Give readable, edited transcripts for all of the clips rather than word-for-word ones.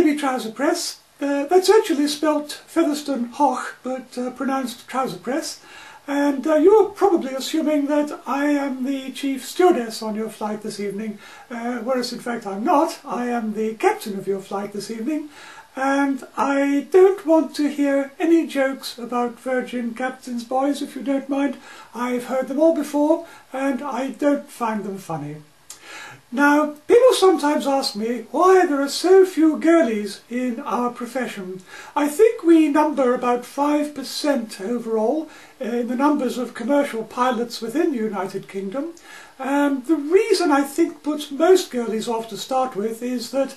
baby Trouserpress. That's actually spelt Featherstone Hoch, but pronounced Trouserpress. And you're probably assuming that I am the chief stewardess on your flight this evening, whereas in fact I'm not. I am the captain of your flight this evening, and I don't want to hear any jokes about Virgin captains, boys, if you don't mind. I've heard them all before, and I don't find them funny. Now, people sometimes ask me why there are so few girlies in our profession. I think we number about 5% overall in the numbers of commercial pilots within the United Kingdom. The reason I think puts most girlies off to start with is that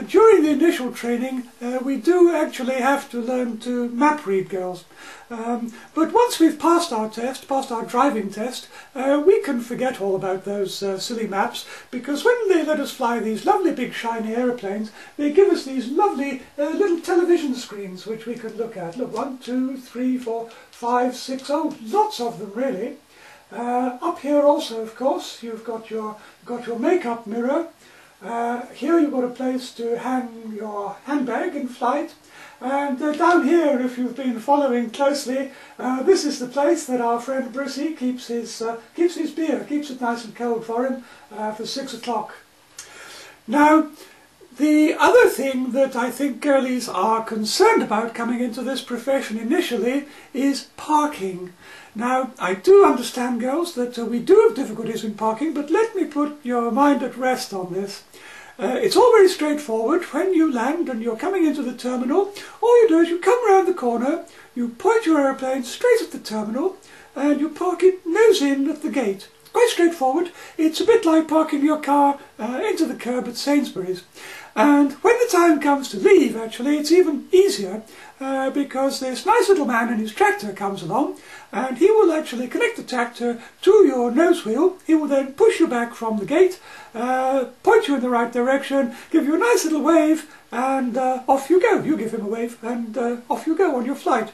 during the initial training we do actually have to learn to map read, girls. But once we've passed our test, passed our driving test, we can forget all about those silly maps, because when they let us fly these lovely big shiny aeroplanes, they give us these lovely little television screens which we can look at. Look, 1, 2, 3, 4, 5, 6, oh, lots of them really. Up here also, of course, you've got your makeup mirror. Here you've got a place to hang your handbag in flight. And down here, if you've been following closely, this is the place that our friend Brissy keeps his beer, keeps it nice and cold for him for 6 o'clock. Now, the other thing that I think girlies are concerned about coming into this profession initially is parking. Now, I do understand, girls, that we do have difficulties in parking, but let me put your mind at rest on this. It's all very straightforward. When you land and you're coming into the terminal, all you do is you come round the corner, you point your aeroplane straight at the terminal, and you park it nose in at the gate. Quite straightforward. It's a bit like parking your car into the curb at Sainsbury's. And when the time comes to leave, actually, it's even easier because this nice little man in his tractor comes along, and he will actually connect the tractor to your nose wheel. He will then push you back from the gate, point you in the right direction, give you a nice little wave, and off you go. You give him a wave, and off you go on your flight.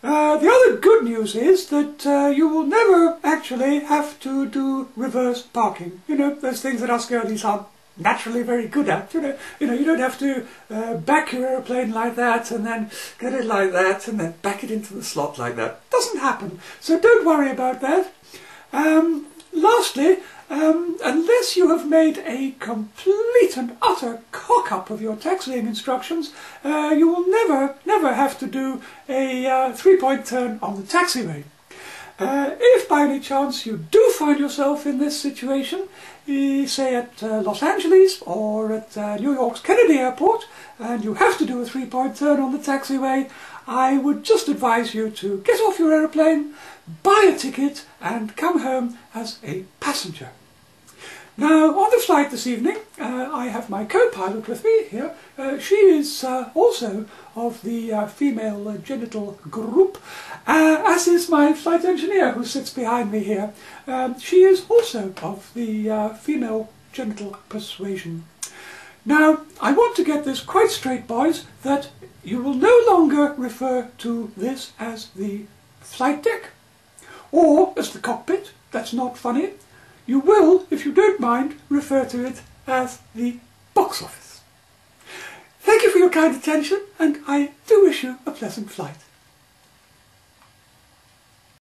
The other good news is that you will never actually have to do reverse parking. You know, those things that us girlies aren't naturally very good at. You know, you don't have to back your aeroplane like that and then get it like that and then back it into the slot like that. Doesn't happen. So don't worry about that. Lastly, unless you have made a complete and utter cock-up of your taxiing instructions, you will never have to do a three-point turn on the taxiway. If by any chance you do find yourself in this situation, say at Los Angeles or at New York's Kennedy Airport, and you have to do a three-point turn on the taxiway, I would just advise you to get off your aeroplane, buy a ticket and come home as a passenger. Now, on the flight this evening, I have my co-pilot with me here. She is also of the female genital group, as is my flight engineer who sits behind me here. She is also of the female genital persuasion. Now, I want to get this quite straight, boys, that you will no longer refer to this as the flight deck or as the cockpit. That's not funny. You will, if you don't mind, refer to it as the box office. Thank you for your kind attention, and I do wish you a pleasant flight.